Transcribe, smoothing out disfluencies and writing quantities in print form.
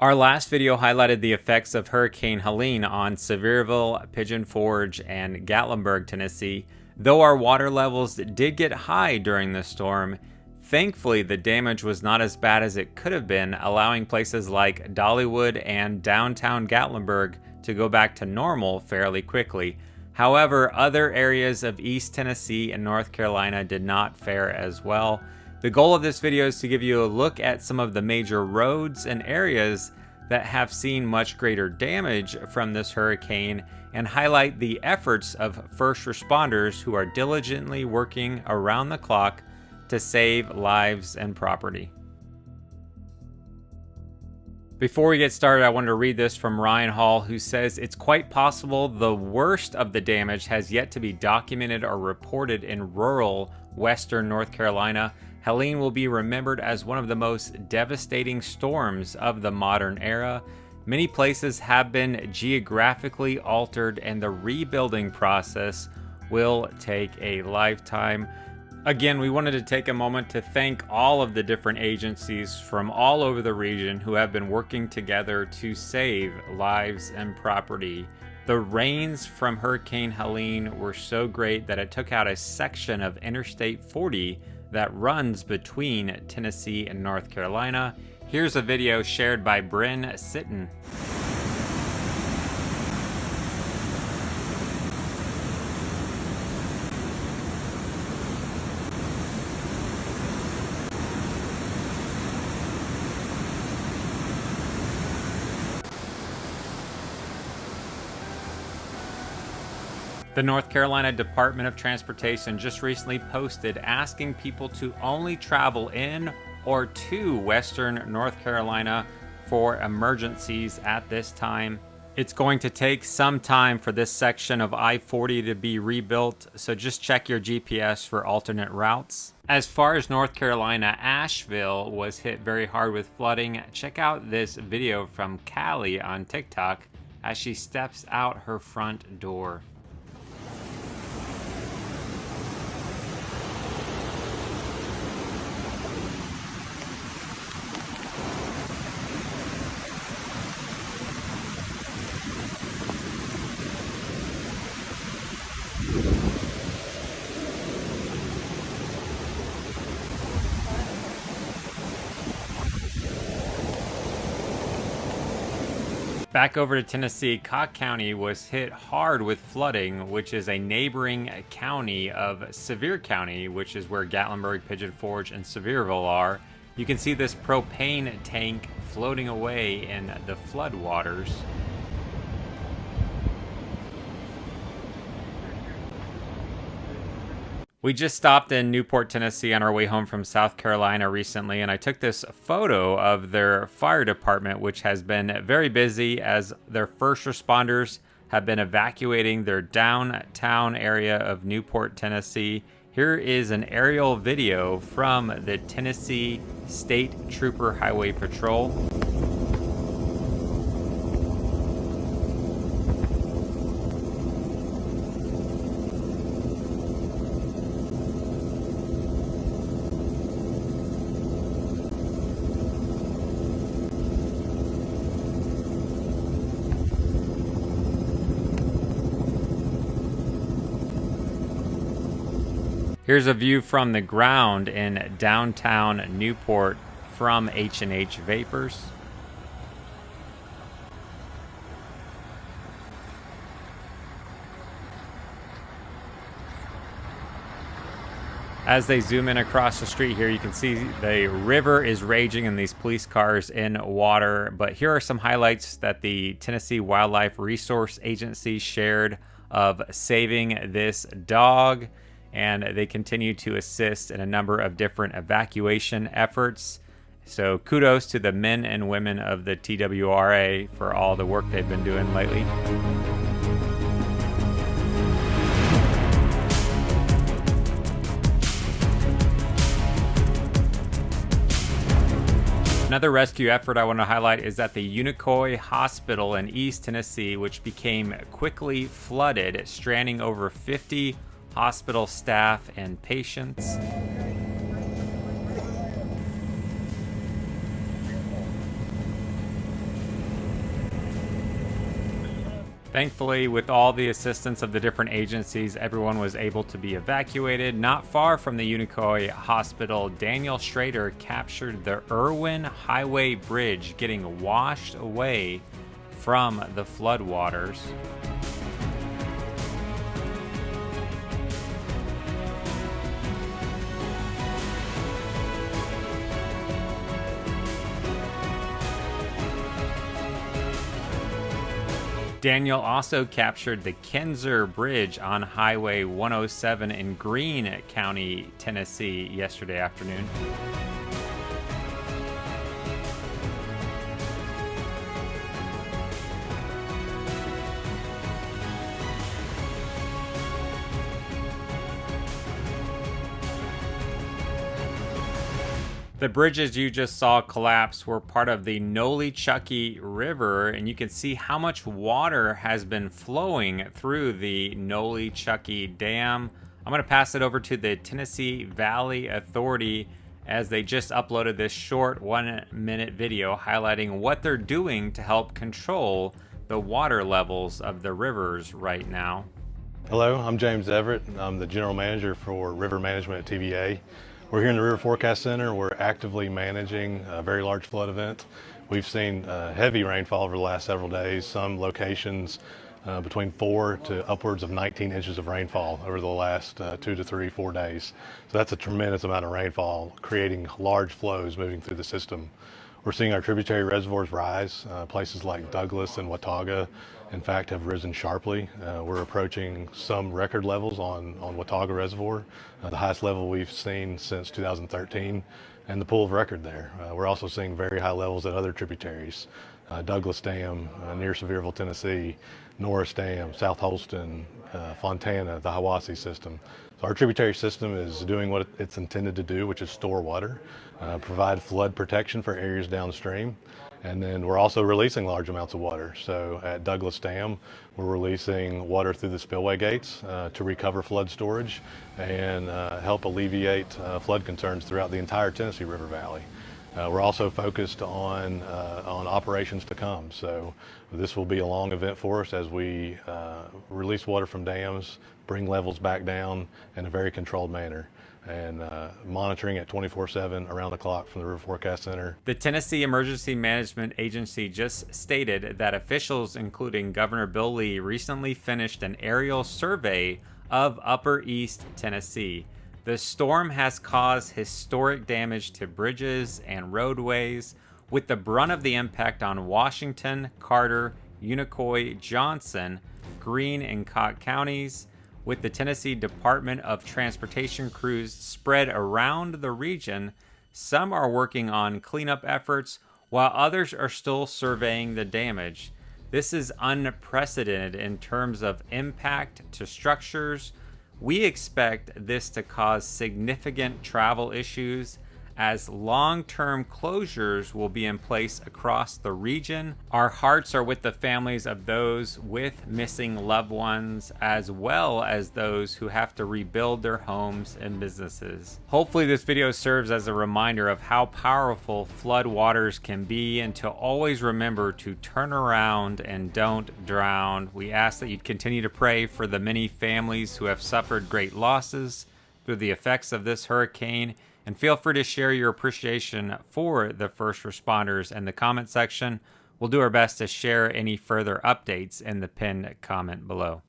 Our last video highlighted the effects of Hurricane Helene on Sevierville, Pigeon Forge, and Gatlinburg, Tennessee. Though our water levels did get high during the storm, thankfully the damage was not as bad as it could have been, allowing places like Dollywood and downtown Gatlinburg to go back to normal fairly quickly. However, other areas of East Tennessee and North Carolina did not fare as well. The goal of this video is to give you a look at some of the major roads and areas that have seen much greater damage from this hurricane and highlight the efforts of first responders who are diligently working around the clock to save lives and property. Before we get started, I wanted to read this from Ryan Hall, who says, "It's quite possible the worst of the damage has yet to be documented or reported in rural western North Carolina. Helene will be remembered as one of the most devastating storms of the modern era. Many places have been geographically altered, and the rebuilding process will take a lifetime." Again, we wanted to take a moment to thank all of the different agencies from all over the region who have been working together to save lives and property. The rains from Hurricane Helene were so great that it took out a section of Interstate 40 that runs between Tennessee and North Carolina. Here's a video shared by Bryn Sitton. The North Carolina Department of Transportation just recently posted asking people to only travel in or to Western North Carolina for emergencies at this time. It's going to take some time for this section of I-40 to be rebuilt, so just check your GPS for alternate routes. As far as North Carolina, Asheville was hit very hard with flooding. Check out this video from Callie on TikTok as she steps out her front door. Back over to Tennessee, Cocke County was hit hard with flooding, which is a neighboring county of Sevier County, which is where Gatlinburg, Pigeon Forge, and Sevierville are. You can see this propane tank floating away in the flood waters. We just stopped in Newport, Tennessee on our way home from South Carolina recently, and I took this photo of their fire department, which has been very busy as their first responders have been evacuating their downtown area of Newport, Tennessee. Here is an aerial video from the Tennessee State Trooper Highway Patrol. Here's a view from the ground in downtown Newport from H&H Vapors. As they zoom in across the street here, you can see the river is raging and these police cars in water. But here are some highlights that the Tennessee Wildlife Resource Agency shared of saving this dog. And they continue to assist in a number of different evacuation efforts. So kudos to the men and women of the TWRA for all the work they've been doing lately. Another rescue effort I want to highlight is at the Unicoi Hospital in East Tennessee, which became quickly flooded, stranding over 50 hospital staff and patients. Thankfully, with all the assistance of the different agencies, everyone was able to be evacuated. Not far from the Unicoi Hospital, Daniel Schrader captured the Irwin Highway Bridge getting washed away from the floodwaters. Daniel also captured the Kinzer Bridge on Highway 107 in Greene County, Tennessee, yesterday afternoon. The bridges you just saw collapse were part of the Nolichucky River, and you can see how much water has been flowing through the Nolichucky Dam. I'm going to pass it over to the Tennessee Valley Authority as they just uploaded this short 1-minute video highlighting what they're doing to help control the water levels of the rivers right now. Hello, I'm James Everett. I'm the General Manager for River Management at TVA. We're here in the River Forecast Center. We're actively managing a very large flood event. We've seen heavy rainfall over the last several days, some locations between 4 to upwards of 19 inches of rainfall over the last 2 to 3, 4 days. So that's a tremendous amount of rainfall, creating large flows moving through the system. We're seeing our tributary reservoirs rise. Places like Douglas and Watauga, in fact, have risen sharply. We're approaching some record levels on Watauga Reservoir, the highest level we've seen since 2013, and the pool of record there. We're also seeing very high levels at other tributaries. Douglas Dam near Sevierville, Tennessee, Norris Dam, South Holston, Fontana, the Hiwassee system. So our tributary system is doing what it's intended to do, which is store water, provide flood protection for areas downstream, and then we're also releasing large amounts of water. So at Douglas Dam, we're releasing water through the spillway gates to recover flood storage and help alleviate flood concerns throughout the entire Tennessee River Valley. We're also focused on operations to come. So this will be a long event for us as we release water from dams, bring levels back down in a very controlled manner, and monitoring it 24/7 around the clock from the River Forecast Center. The Tennessee Emergency Management Agency just stated that officials, including Governor Bill Lee, recently finished an aerial survey of Upper East Tennessee. The storm has caused historic damage to bridges and roadways, with the brunt of the impact on Washington, Carter, Unicoi, Johnson, Greene, and Cott counties, with the Tennessee Department of Transportation crews spread around the region. Some are working on cleanup efforts, while others are still surveying the damage. This is unprecedented in terms of impact to structures. We expect this to cause significant travel issues as long-term closures will be in place across the region. Our hearts are with the families of those with missing loved ones, as well as those who have to rebuild their homes and businesses. Hopefully this video serves as a reminder of how powerful flood waters can be, and to always remember to turn around and don't drown. We ask that you'd continue to pray for the many families who have suffered great losses through the effects of this hurricane, and feel free to share your appreciation for the first responders in the comment section. We'll do our best to share any further updates in the pinned comment below.